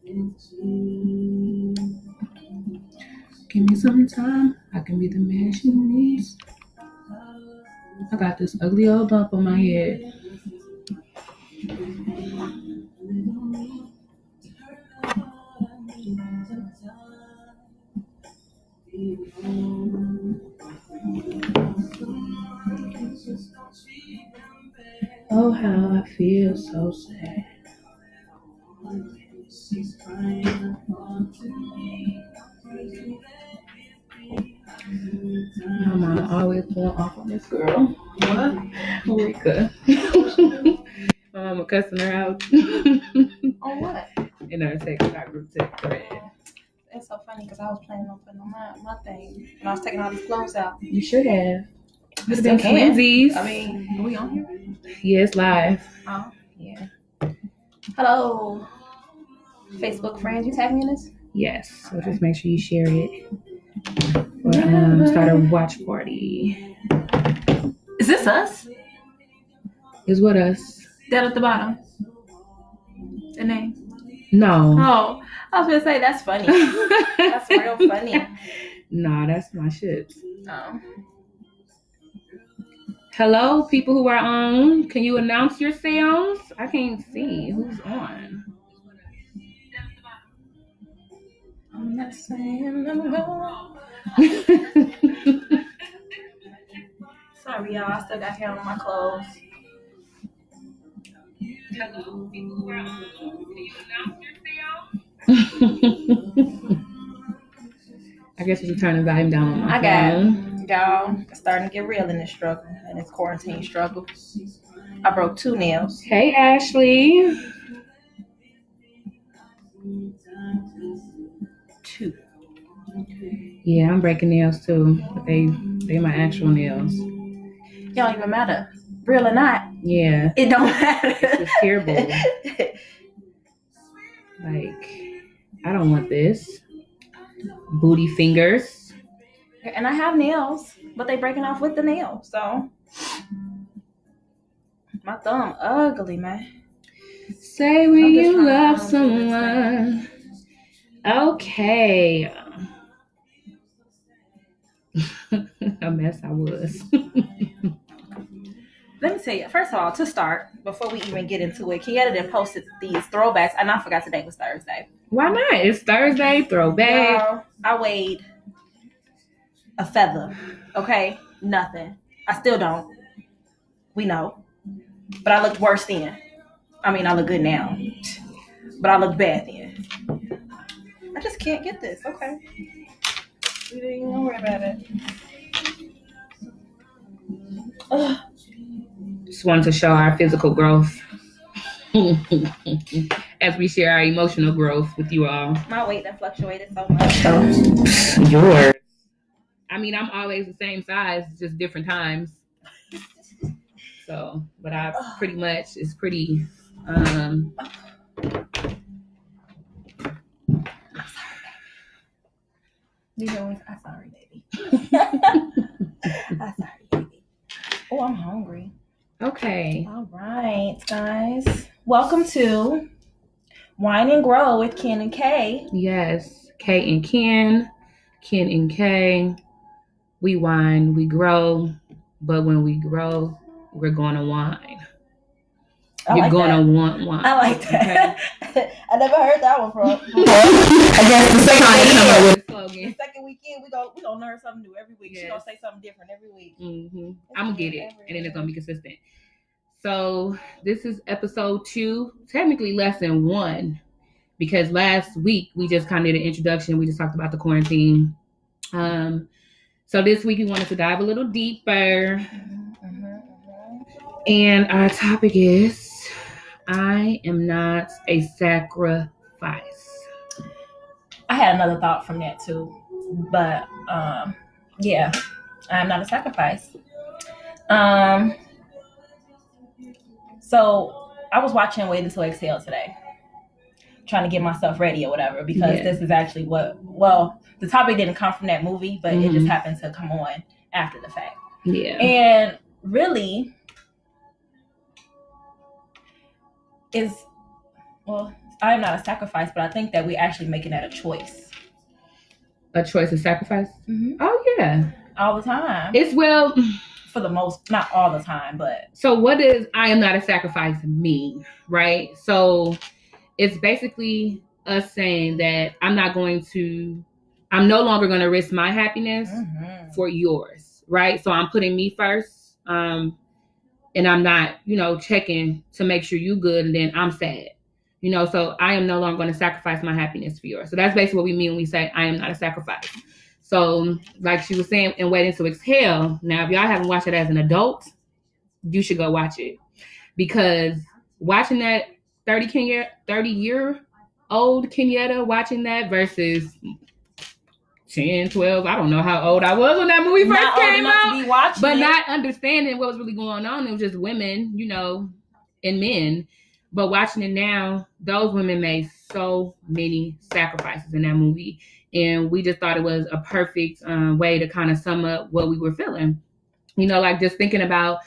Give me some time. I can be the man she needs. I got this ugly old bump on my head. Oh, how I feel so sad. My mom always going off on this girl. What? Rika. My mama cussing her out. On what? In our TikTok group thread. It's so funny because I was planning on putting on my thing and I was taking all these clothes out. You should have. Would have been twinsies. I mean, are we on here? Yes, live. Oh. Yeah. Hello, Facebook friends. You tag me in this? Yes. So just make sure you share it. Or start a watch party. Is this us? Is what us? That at the bottom. The name? No. Oh, I was gonna say that's funny. That's real funny. Nah, that's my shit. Oh. Hello, people who are on. Can you announce yourselves? I can't see who's on. I'm not saying I'm wrong. Sorry, y'all. I still got hair on my clothes. Hello, people who are on. Can you announce yourselves? I guess we should turn the volume down on my phone. Y'all, it's starting to get real in this struggle, in this quarantine struggle. I broke 2 nails. Hey, Ashley. 2. Yeah, I'm breaking nails too, but they my actual nails. It don't even matter, real or not. Yeah, it don't matter. It's just terrible. Like, I don't want this. Booty fingers. And I have nails, but they breaking off with the nail. So my thumb ugly, man. Say when you love someone. Okay. A mess I was. Let me tell you, first of all, to start, before we even get into it, Kieta then posted these throwbacks, and I forgot today was Thursday. Why not? It's Thursday, throwback. Girl, I weighed a feather, okay? Nothing. I still don't. We know. But I looked worse then. I mean, I look good now. But I look bad then. I just can't get this, okay? We didn't even worry about it. Ugh. Just wanted to show our physical growth as we share our emotional growth with you all. My weight that fluctuated so much. Yours. I mean, I'm always the same size, just different times. So, but I pretty much, it's pretty, I'm sorry, baby. I'm sorry, baby. Oh, I'm hungry. Okay. All right, guys. Welcome to Wine&Grow with Ken and Kay. Yes, Kay and Ken, Ken and Kay. We wine, we grow, but when we grow, we're going to wine. You're going to want wine. I like that. Okay? I never heard that one before. I guess the second weekend, we gonna learn something new every week. Yes. She's gonna say something different every week. Mm-hmm. I'm gonna get it, and then it's gonna be consistent. So this is episode 2, technically lesson 1, because last week we just kind of did an introduction. We just talked about the quarantine. So this week we wanted to dive a little deeper, and our topic is: I am not a sacrifice. I had another thought from that too, but yeah, I'm not a sacrifice. So I was watching Wait Until Exhale today, trying to get myself ready or whatever, because this is actually the topic didn't come from that movie, but it just happened to come on after the fact. Yeah. And really I am not a sacrifice, but I think that we're actually making that a choice. A choice of sacrifice? Mm-hmm. Oh, yeah. All the time. It's, well... For the most, not all the time, but... So what does I am not a sacrifice mean, right? So it's basically us saying that I'm no longer going to risk my happiness for yours, right? So I'm putting me first, and I'm not, checking to make sure you good, and then I'm sad, so I am no longer going to sacrifice my happiness for yours. So that's basically what we mean when we say I am not a sacrifice. So like she was saying in Waiting to Exhale, now if y'all haven't watched it as an adult, you should go watch it, because watching that 30-year-old Kenyatta watching that versus 10, 12, I don't know how old I was when that movie first came out, but not understanding what was really going on. It was just women, and men. But watching it now, those women made so many sacrifices in that movie. And we just thought it was a perfect way to kind of sum up what we were feeling. Like just thinking about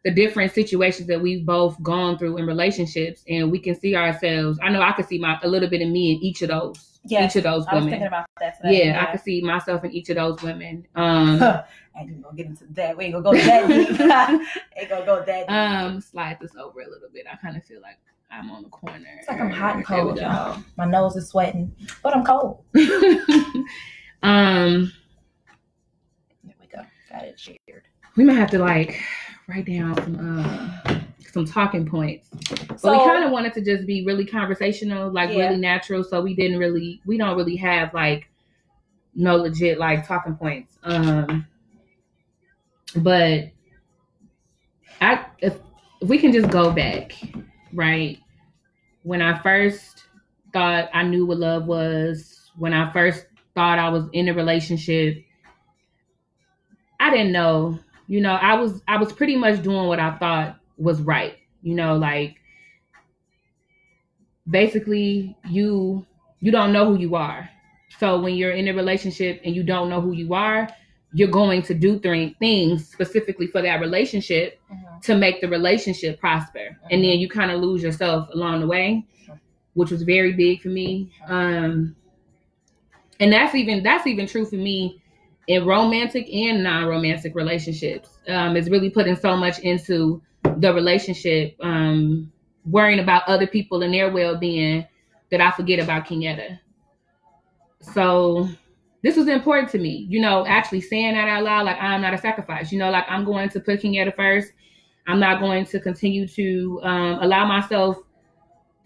the different situations that we've both gone through in relationships, and we can see ourselves. I know I could see a little bit of me in each of those. Yes, each of those women. I was thinking about that today. Yeah, I could see myself in each of those women. And you're gonna get into that. We ain't gonna go that deep. Ain't gonna go that deep. Slide this over a little bit. I kind of feel like I'm on the corner. It's like I'm hot and cold, y'all. My nose is sweating, but I'm cold. There we go. Got it shared. We might have to write down some talking points. So we kind of wanted to just be really conversational, really natural. So we don't really have no legit talking points. But if we can just go back, right? When I first thought I knew what love was, when I first thought I was in a relationship, I didn't know. I was pretty much doing what I thought was right. Basically you don't know who you are. So when you're in a relationship and you don't know who you are, you're going to do things specifically for that relationship to make the relationship prosper. And then you kind of lose yourself along the way, which was very big for me. And that's even true for me in romantic and non-romantic relationships. It's really putting so much into the relationship, worrying about other people and their well-being, that I forget about Kenyatta. So this was important to me, actually saying that out loud, I'm not a sacrifice, I'm going to put Kenyatta first. I'm not going to continue to allow myself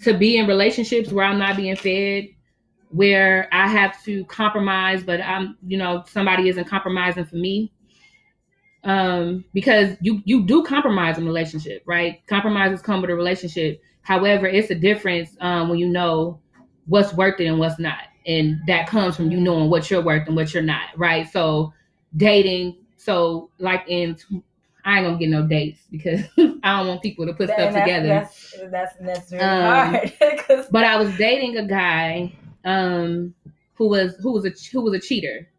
to be in relationships where I'm not being fed, where I have to compromise, but somebody isn't compromising for me. Because you do compromise in a relationship, right? Compromises come with a relationship. However, it's a difference when you know what's worth it and what's not. And that comes from you knowing what you're worth and what you're not, right? So dating, I ain't gonna get no dates because I don't want people to put stuff together. That's really hard. But I was dating a guy who was a cheater.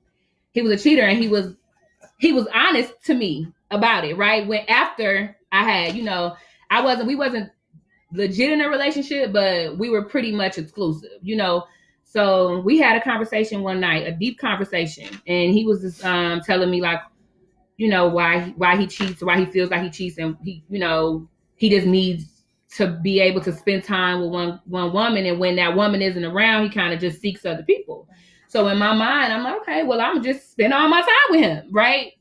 He was a cheater, and he was honest to me about it, right? When after I had, we wasn't legit in a relationship, but we were pretty much exclusive, So we had a conversation one night, a deep conversation, and he was just telling me why he cheats, why he feels like he cheats, and he just needs to be able to spend time with one woman, and when that woman isn't around, he kind of just seeks other people. So in my mind, I'm like, okay, well, I'm just spend all my time with him, right?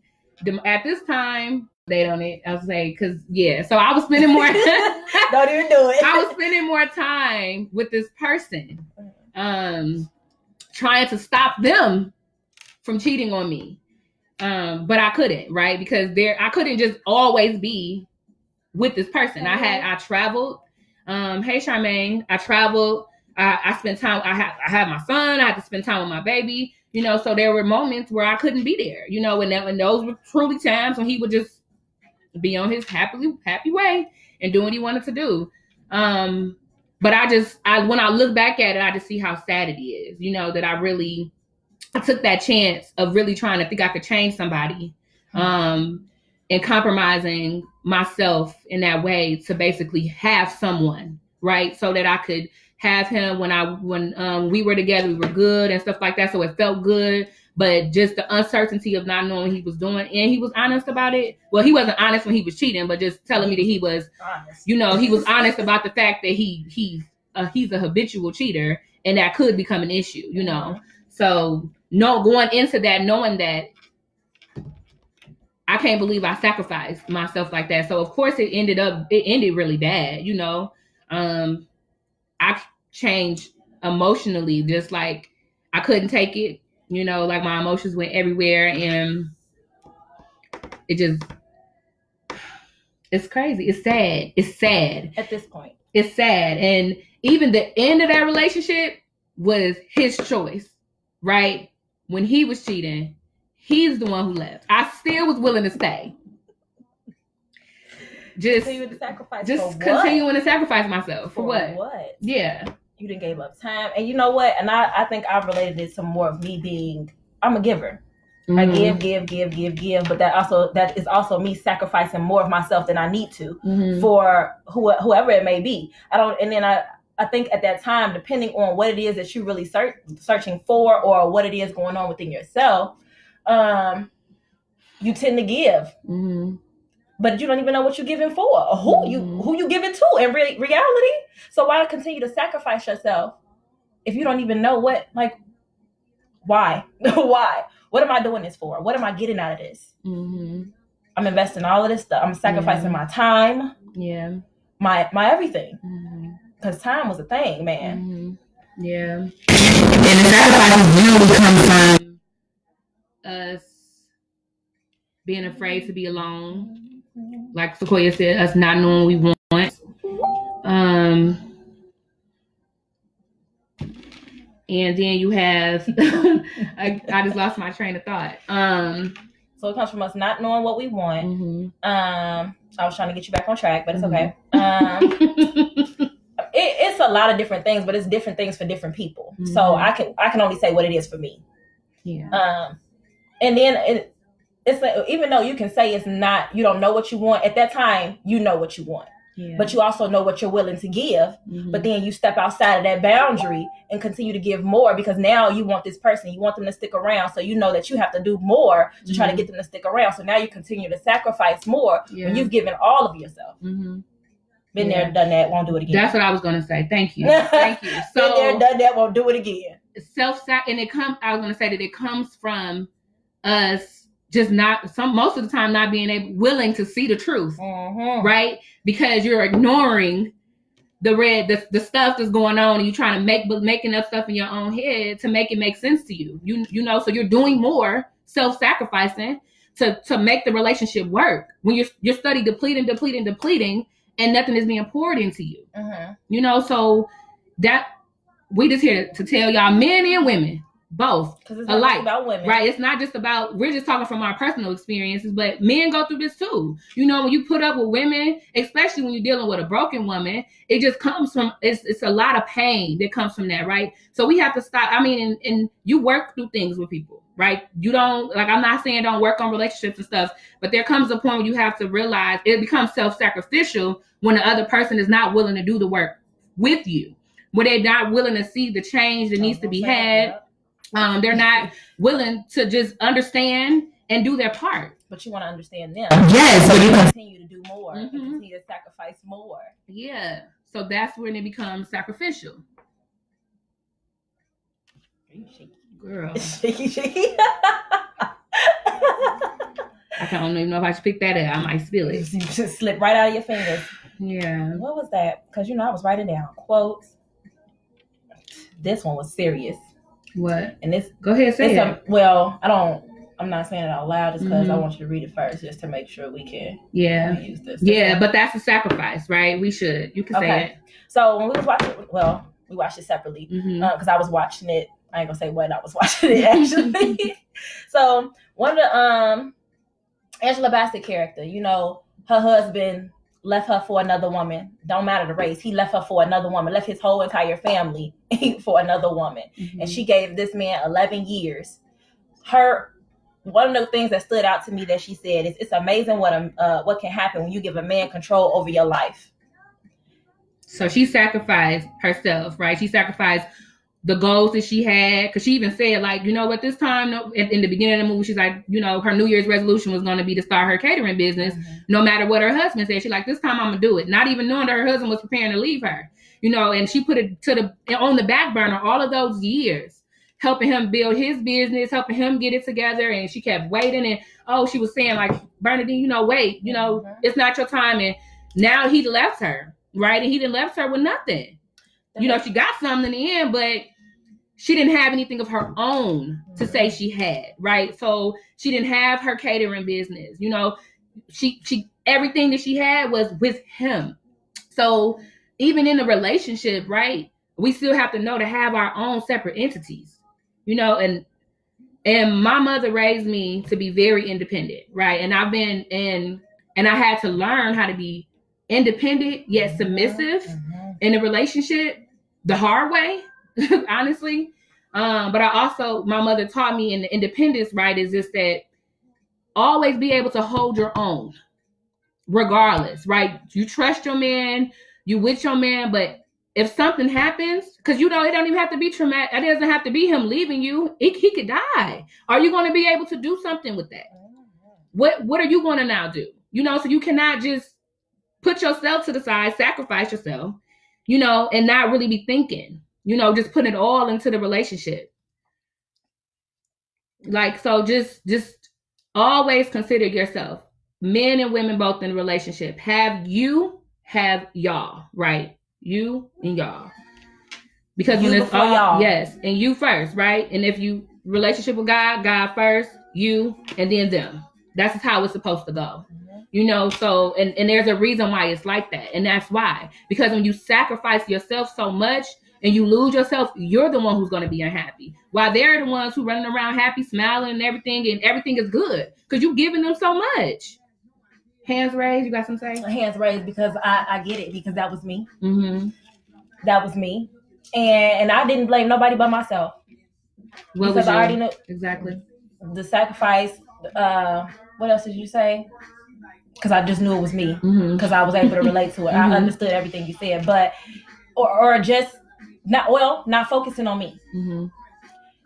At this time, they don't. I'll say, so I was spending more. Don't even do it. I was spending more time with this person, trying to stop them from cheating on me. But I couldn't, right? Because I couldn't just always be with this person. I traveled. Hey, Charmaine, I traveled. I spent time. I had my son. I had to spend time with my baby. So there were moments where I couldn't be there. And those were truly times when he would just be on his happy way and do what he wanted to do. But when I look back at it, I just see how sad it is. That I took that chance of really trying to think I could change somebody, and compromising myself in that way to basically have someone, right? So that I could have him when we were together, we were good and stuff like that. So it felt good. But just the uncertainty of not knowing what he was doing, and he was honest about it. Well, he wasn't honest when he was cheating, but just telling me that he was honest. He was honest about the fact that he's a habitual cheater, and that could become an issue. So going into that, knowing that I can't believe I sacrificed myself like that. So of course it ended really bad. I changed emotionally, just like I couldn't take it. Like my emotions went everywhere, and it's crazy. It's sad. It's sad. At this point. It's sad. And even the end of that relationship was his choice, right? When he was cheating, he's the one who left. I still was willing to stay. Continuing to sacrifice continuing to sacrifice myself. For what? What? Yeah. You didn't give up time. And you know what? And I think I related it to more of me I'm a giver. I give. But that is also me sacrificing more of myself than I need to for whoever it may be. I think at that time, depending on what it is that you're really searching for or what it is going on within yourself, you tend to give. Mm-hmm. But you don't even know what you're giving for or who you give it to in reality. So why continue to sacrifice yourself if you don't even know why? Why? What am I doing this for? What am I getting out of this? Mm-hmm. I'm investing all of this stuff. I'm sacrificing my time. Yeah. My everything. Because time was a thing, man. Mm-hmm. Yeah. And the sacrifices really come from us being afraid to be alone. Like Sequoia said, us not knowing we want. And then you have, I just lost my train of thought. So it comes from us not knowing what we want. Mm-hmm. I was trying to get you back on track, but it's okay. It's a lot of different things, but it's different things for different people. Mm-hmm. So I can only say what it is for me. Yeah. And then it's like, even though you can say it's not, you don't know what you want at that time, you know what you want. Yeah. But you also know what you're willing to give. Mm-hmm. But then you step outside of that boundary and continue to give more because now you want this person, you want them to stick around. So you know that you have to do more to try to get them to stick around. So now you continue to sacrifice more when you've given all of yourself. Mm-hmm. Been there, done that, won't do it again. That's what I was going to say. Thank you. Thank you. So, been there, done that, won't do it again. I was going to say that it comes from us just most of the time not being willing to see the truth, right? Because you're ignoring the stuff that's going on, and you're trying to making up stuff in your own head to make it make sense to you. So you're doing more self-sacrificing to make the relationship work when you're study depleting, and nothing is being poured into you. Mm-hmm. So that we just here to tell y'all, men and women, both alike, about women, right? It's not just about, we're just talking from our personal experiences, but men go through this too. When you put up with women, especially when you're dealing with a broken woman, it just comes from, it's a lot of pain that comes from that, right? So we have to stop. I mean, and you work through things with people, right? You don't, I'm not saying don't work on relationships and stuff, but there comes a point where you have to realize it becomes self-sacrificial when the other person is not willing to do the work with you, when they're not willing to see the change that needs to be had. They're not willing to just understand and do their part. But you want to understand them. Yes. So you continue to do more. Mm-hmm. And continue to sacrifice more. Yeah. So that's when it becomes sacrificial. Girl. Shaky. I don't even know if I should pick that up. I might spill it. You just slip right out of your fingers. Yeah. What was that? Because, I was writing down quotes. This one was serious. What? And this, go ahead, say it. I'm not saying it out loud just because I want you to read it first, just to make sure we can use this. Yeah, but that's a sacrifice, right? You can say it. So when we was watching, we watched it separately because I was watching it. I ain't gonna say when I was watching it actually. So one of the Angela Bassett character, her husband left her for another woman. Don't matter the race. He left her for another woman, left his whole entire family for another woman. Mm-hmm. And she gave this man 11 years. One of the things that stood out to me that she said is, it's amazing what can happen when you give a man control over your life. So she sacrificed herself, right? She sacrificed the goals that she had, because she even said, like, you know what, this time, in the beginning of the movie, she's like, you know, her New Year's resolution was going to be to start her catering business, no matter what her husband said. She's like, this time I'm gonna do it, not even knowing that her husband was preparing to leave her, you know. And she put it on the back burner all of those years, helping him build his business, helping him get it together. And she kept waiting, and she was saying, like, Bernadine, you know, wait, you know, it's not your time. And now he left her, right? And he didn't left her with nothing. You know, she got something in the end, but she didn't have anything of her own to say she had, right? So she didn't have her catering business. You know, she everything that she had was with him. So even in a relationship, right, we still have to know to have our own separate entities, you know. And my mother raised me to be very independent, right? And I had to learn how to be independent yet submissive in a relationship the hard way, honestly. But my mother taught me in the independence, right, is just that always be able to hold your own regardless, right? You trust your man, you with your man, but if something happens, because, you know, it don't even have to be traumatic. It doesn't have to be him leaving you. He could die. Are you going to be able to do something with that? What are you going to now do? You know, so you cannot just put yourself to the side, sacrifice yourself, you know, and not really be thinking, you know, just put it all into the relationship. Like, so just always consider yourself. Men and women both in a relationship. Have y'all, right? You and y'all. Because when it's all y'all. Yes, and you first, right? And if you relationship with God first, you, and then them. That's how it's supposed to go. You know, so, and there's a reason why it's like that. And that's why. Because when you sacrifice yourself so much and you lose yourself, you're the one who's going to be unhappy. While they're the ones who running around happy, smiling and everything is good. Because you're giving them so much. Hands raised, you got something to say? Hands raised, because I get it, because that was me. Mm-hmm. That was me. And I didn't blame nobody but myself. Because I already know. Exactly. The sacrifice, what else did you say? Because I just knew it was me, because I was able to relate to it. I understood everything you said, but or just not focusing on me.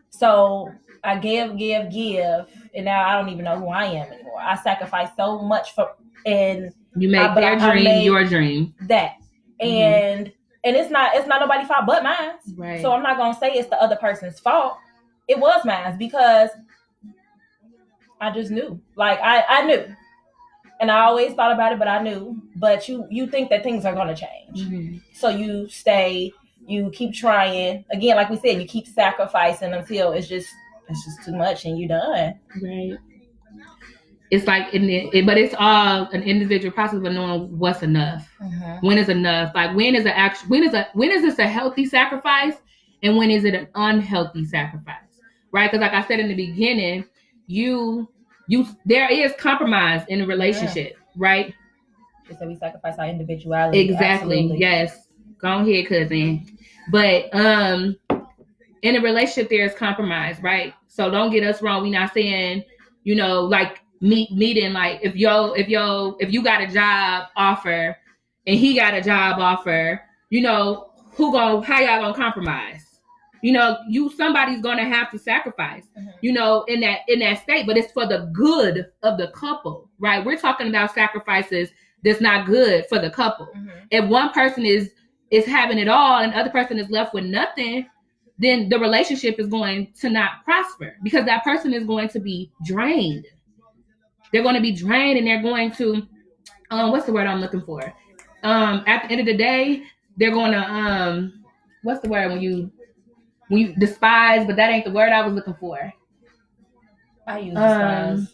So I give, and now I don't even know who I am anymore. I sacrificed so much and you make their dream your dream. That and it's not nobody's fault but mine. Right. So I'm not gonna say it's the other person's fault. It was mine, because I just knew. Like I knew. And I always thought about it, but I knew. But you think that things are going to change. So you stay, you keep trying. Again, like we said, you keep sacrificing until it's just too much and you're done. Right. It's like, but it's all an individual process of knowing what's enough. When is enough? Like, when is this a healthy sacrifice? And when is it an unhealthy sacrifice? Right? Because like I said in the beginning, there is compromise in a relationship, right? So we sacrifice our individuality. Exactly. Absolutely. Yes. Go ahead, cousin. But in a relationship, there is compromise, right? So don't get us wrong. We're not saying, you know, like meeting, like if you got a job offer and he got a job offer, you know, how y'all gonna compromise? You know, somebody's gonna have to sacrifice, you know, in that state, but it's for the good of the couple, right? We're talking about sacrifices that's not good for the couple. If one person is having it all and the other person is left with nothing, then the relationship is going to not prosper, because that person is going to be drained. They're going to be drained, and they're going to, what's the word I'm looking for? At the end of the day, they're going to, what's the word when you despise, but that ain't the word I was looking for. I use despise.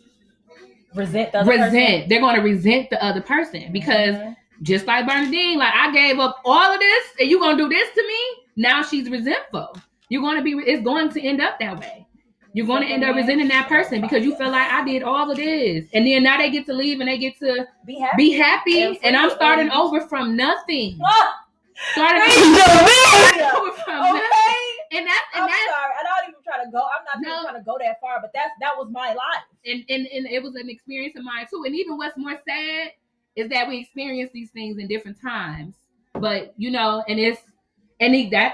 Resent the other person. They're going to resent the other person, because just like Bernadine, like, I gave up all of this and you're going to do this to me. Now she's resentful. It's going to end up that way. You're going to end up resenting that person because you feel like, I did all of this. And then now they get to leave and they get to be happy. And I'm starting over from nothing. Starting over from nothing. And I'm sorry. I'm not even trying to go. I'm not trying to go that far, but that was my life. And it was an experience of mine too. And even what's more sad is that we experience these things in different times. But that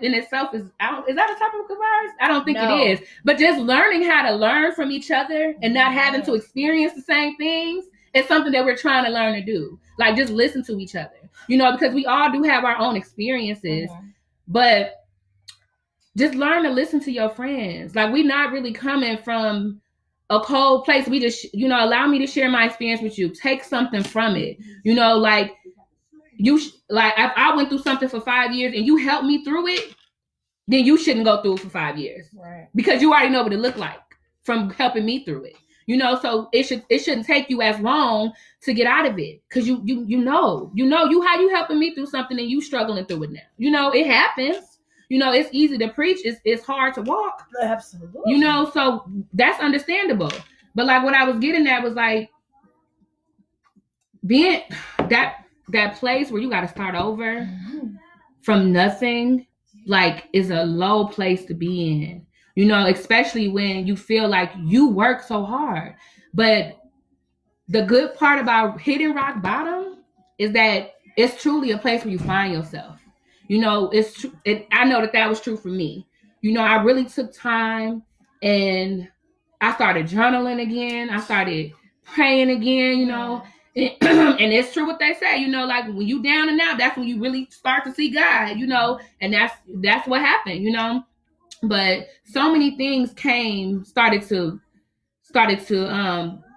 in itself is that a topic of ours? I don't think it is. But just learning how to learn from each other and not having to experience the same things is something that we're trying to learn to do. Like, just listen to each other, because we all do have our own experiences, but just learn to listen to your friends. Like, we're not really coming from a cold place. We just, allow me to share my experience with you. Take something from it. Like, if I went through something for 5 years and you helped me through it, then you shouldn't go through it for 5 years. Right. Because you already know what it looked like from helping me through it. So it shouldn't take you as long to get out of it. Cause you how you helping me through something and you struggling through it now. It happens. It's easy to preach. It's hard to walk. Absolutely. So that's understandable. But like what I was getting at was like being that place where you got to start over from nothing, like, is a low place to be in. Especially when you feel like you work so hard. But the good part about hitting rock bottom is that it's truly a place where you find yourself. It's true. I know that was true for me. I really took time and I started journaling again. I started praying again, and it's true what they say, like when you down and out, that's when you really start to see God, and that's what happened, but so many things started to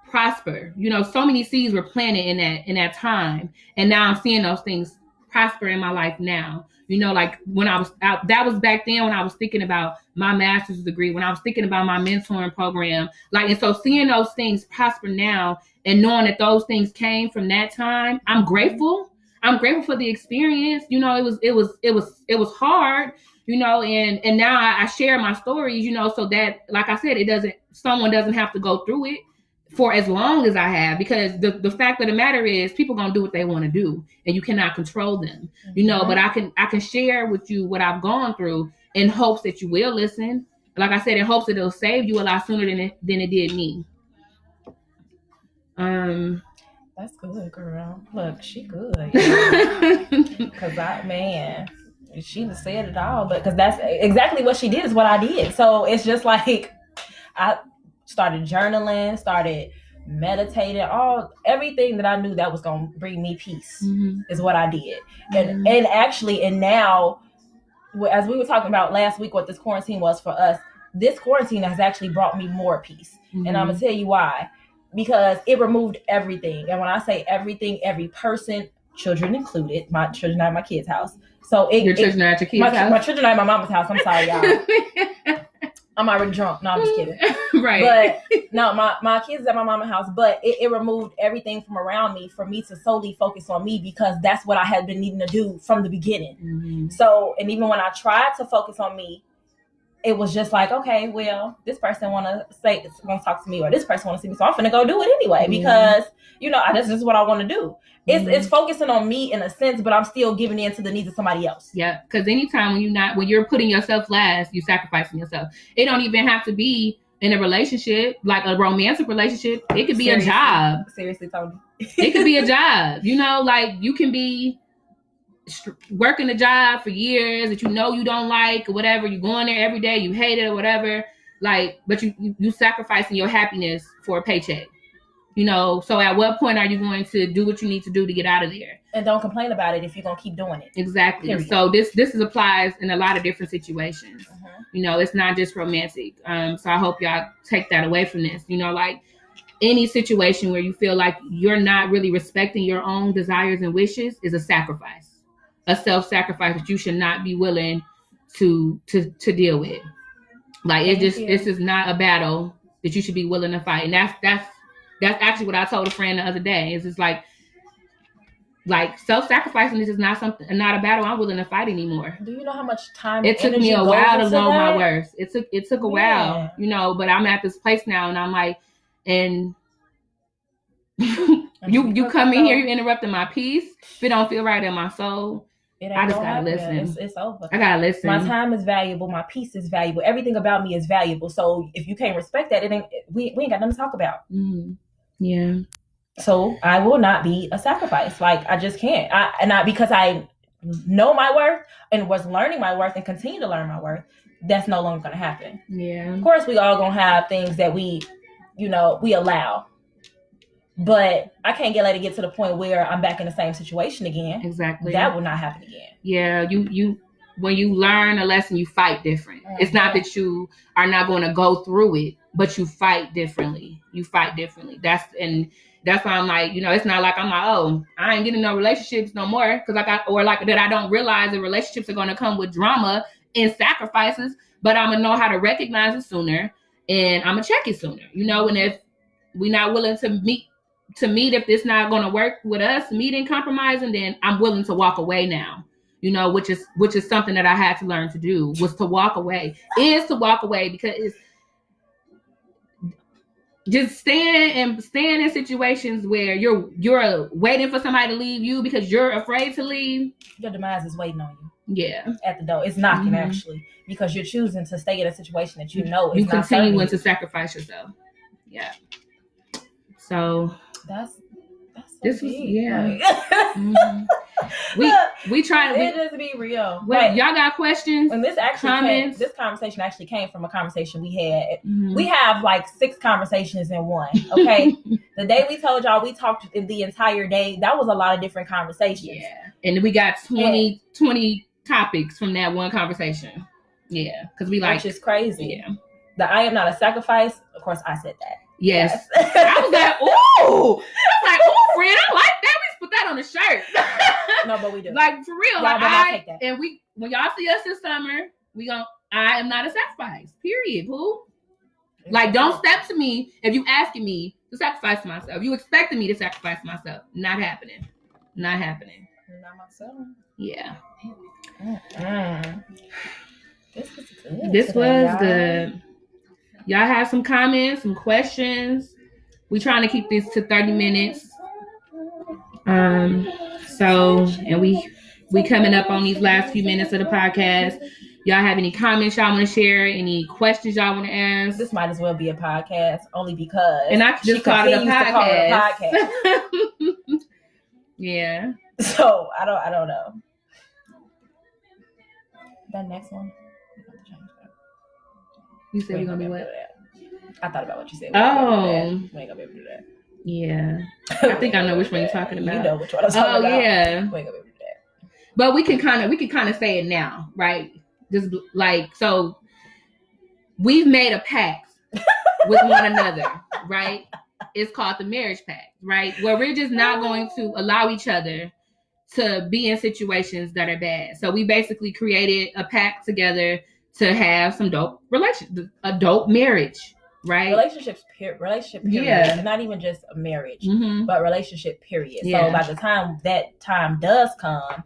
prosper, so many seeds were planted in that time. And now I'm seeing those things prosper in my life now. Like when I was out, that was back then when I was thinking about my master's degree, when I was thinking about my mentoring program, like, and so seeing those things prosper now and knowing that those things came from that time, I'm grateful. I'm grateful for the experience. It was hard, and now I share my stories, so that, like I said, someone doesn't have to go through it for as long as I have, because the fact of the matter is people gonna do what they want to do and you cannot control them, but I can share with you what I've gone through in hopes that you will listen. Like I said, in hopes that it'll save you a lot sooner than it did me. That's good, girl. Look, she good. Cause she just said it all, but because that's exactly what she did is what I did. So it's just like I started journaling, started meditating, everything that I knew that was gonna bring me peace is what I did. And now, as we were talking about last week, what this quarantine was for us, this quarantine has actually brought me more peace. And I'm gonna tell you why. Because it removed everything. And when I say everything, every person, children included, my children are at my kid's house. So your children are at your kid's house? My children are at my mama's house. I'm sorry, y'all. I'm already drunk. No, I'm just kidding. Right. But no, my kids are at my mama's house. But it removed everything from around me for me to solely focus on me, because that's what I had been needing to do from the beginning. So, and even when I tried to focus on me, it was just like, okay, well, this person want to talk to me, or this person want to see me, so I'm finna go do it anyway, because this is what I want to do. It's focusing on me in a sense, but I'm still giving in to the needs of somebody else. Yeah, because anytime when you're putting yourself last, you're sacrificing yourself. It don't even have to be in a relationship, like a romantic relationship. It could be a job. Seriously, Tony. It could be a job. Like you can be working a job for years that you don't like, or whatever. You go in there every day, you hate it or whatever, like, but you sacrificing your happiness for a paycheck, so at what point are you going to do what you need to do to get out of there? And don't complain about it if you're gonna keep doing it. Exactly. Period. So this applies in a lot of different situations. It's not just romantic. So I hope y'all take that away from this. Like any situation where you feel like you're not really respecting your own desires and wishes is a sacrifice. A self-sacrifice that you should not be willing to deal with. Like this is not a battle that you should be willing to fight. And that's actually what I told a friend the other day. Is it's like self-sacrificing is not a battle I'm willing to fight anymore. Do you know how much time it took me a while to know my worth? It took a while, but I'm at this place now and I'm like, and you come in here, you interrupting my peace. If it don't feel right in my soul, I just gotta listen. It's over. I gotta listen. My time is valuable. My peace is valuable. Everything about me is valuable. So if you can't respect that, we ain't got nothing to talk about. Yeah. So I will not be a sacrifice. Like I just can't. Not because I know my worth and was learning my worth and continue to learn my worth, that's no longer going to happen. Yeah. Of course, we all going to have things that we allow. But I can't let it get to the point where I'm back in the same situation again. Exactly. That will not happen again. Yeah, you when you learn a lesson, you fight different. Mm-hmm. It's not that you are not going to go through it, but you fight differently. That's why I'm like, it's not like I'm like, oh, I ain't getting no relationships no more because I don't realize that relationships are going to come with drama and sacrifices, but I'm gonna know how to recognize it sooner and I'm gonna check it sooner. And if we're not willing to meet, if it's not going to work with us, meeting, compromising, then I'm willing to walk away now, which is something that I had to learn to do, was to walk away, because it's just staying in situations where you're waiting for somebody to leave you because you're afraid to leave. Your demise is waiting on you. Yeah. At the door. It's knocking, actually, because you're choosing to stay in a situation that is you continuing to sacrifice yourself. Yeah. So that's this was deep. We try to just be real. Y'all got questions? And this conversation actually came from a conversation we had. Mm-hmm. We have like 6 conversations in one. Okay. The day we told y'all we talked the entire day, that was a lot of different conversations. Yeah. And we got 20 topics from that one conversation. Yeah. Because which is crazy. Yeah. The I am not a sacrifice. Of course I said that. Yes. I was like, ooh. Friend, I like that. We put that on the shirt. No, but we do. Like, for real. Y'all take that. And when y'all see us this summer, I am not a sacrifice. Period. Who? Like, don't step to me if you asking me to sacrifice myself. You expecting me to sacrifice myself. Not happening. Not myself. Yeah. This was good. Y'all have some comments, some questions. We're trying to keep this to 30 minutes. And we coming up on these last few minutes of the podcast. Y'all have any comments y'all want to share? Any questions y'all want to ask? This might as well be a podcast, only because. And I just called it a podcast. Yeah. So I don't know. That next one. You said you're gonna be what? I thought about what you said. We ain't gonna be able to do that. Yeah. I think I know which one you're talking about. You know which one I'm talking about. Oh yeah. We ain't gonna be able to do that. But we can kind of say it now, right? Just like, so we've made a pact with one another, right? It's called the marriage pact, right? Where we're just not going to allow each other to be in situations that are bad. So we basically created a pact together to have some dope a dope marriage, right? Relationship period. Yeah. And not even just a marriage, mm-hmm. but relationship period. Yeah. So by the time that time does come,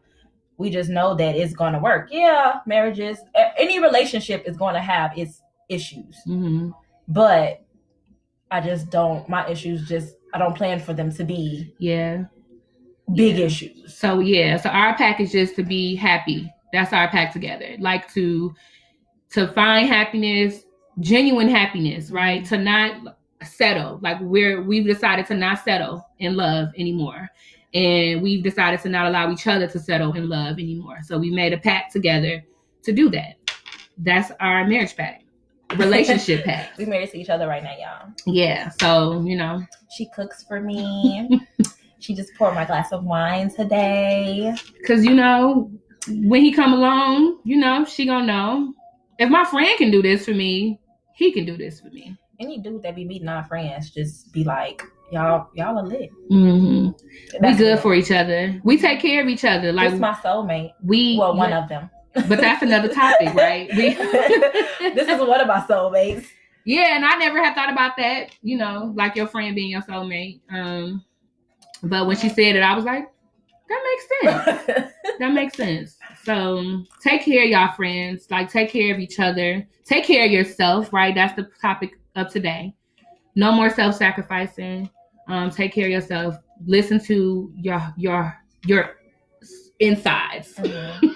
we just know that it's going to work. Yeah, marriages, any relationship is going to have its issues. Mm-hmm. But I just don't, my issues I don't plan for them to be big issues. So our pact is just to be happy. That's our pact together. Like to find happiness, genuine happiness, right? To not settle. Like we've decided to not settle in love anymore. And we've decided to not allow each other to settle in love anymore. So we made a pact together to do that. That's our marriage pact. Relationship pact. We married to each other right now, y'all. Yeah. So, she cooks for me. She just poured my glass of wine today. Because, when he come along, she gonna know. If my friend can do this for me, he can do this for me. Any dude that be meeting our friends, just be like, y'all are lit. Mm-hmm. We good for each other. We take care of each other. Like, this is my soulmate. One of them. But that's another topic, right? This is one of my soulmates. Yeah, and I never had thought about that, like your friend being your soulmate. But when she said it, I was like, that makes sense. That makes sense. So take care of y'all friends. Like, take care of each other. Take care of yourself, right? That's the topic of today. No more self-sacrificing. Take care of yourself. Listen to your insides. Mm-hmm.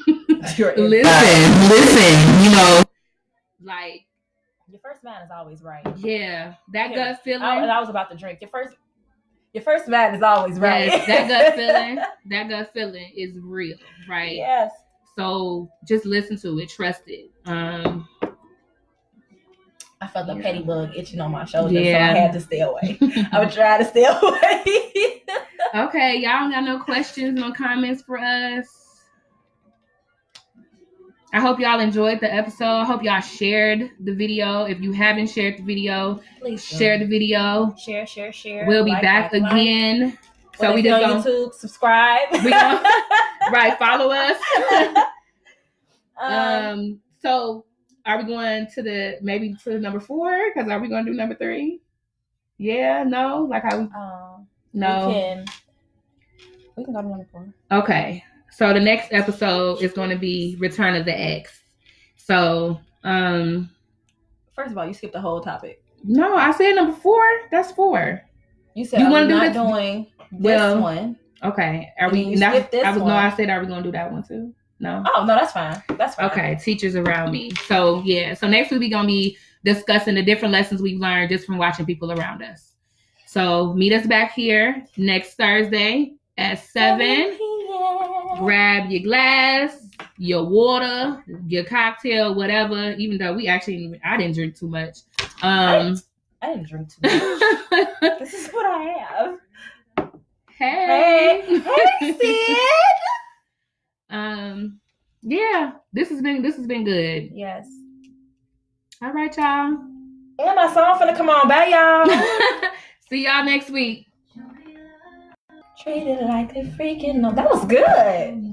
Listen. Like, your first man is always right. Yeah, that gut feeling. I was about to drink. Your first mind is always right. Yes, that gut feeling is real, right? Yes. So just listen to it, trust it. I felt the petty bug itching on my shoulder, so I had to stay away. I would try to stay away. Okay, y'all got no questions, no comments for us? I hope y'all enjoyed the episode. I hope y'all shared the video. If you haven't shared the video, please share the video. Share. We'll be back again. So we just on YouTube, subscribe. Right, follow us. So are we going to maybe to number 4? Because are we going to do number 3? Yeah, no, like how we no. We can go to number 4. Okay. So the next episode is going to be Return of the Ex. So, first of all, you skipped the whole topic. No, I said number 4. That's 4. You said you want to do doing this one. Okay. Are we not? I said, are we going to do that one too? No. Oh no, that's fine. That's fine. Okay. Teachers around me. So yeah. So next week we're going to be discussing the different lessons we've learned just from watching people around us. So meet us back here next Thursday at 7. Grab your glass, your water, your cocktail, whatever. Even though I didn't drink too much. I didn't drink too much. This is what I have. Hey, Sid. Yeah, this has been good. Yes. All right, y'all. And my song finna come on. Bye, y'all. See y'all next week. Treated like a freaking. That was good.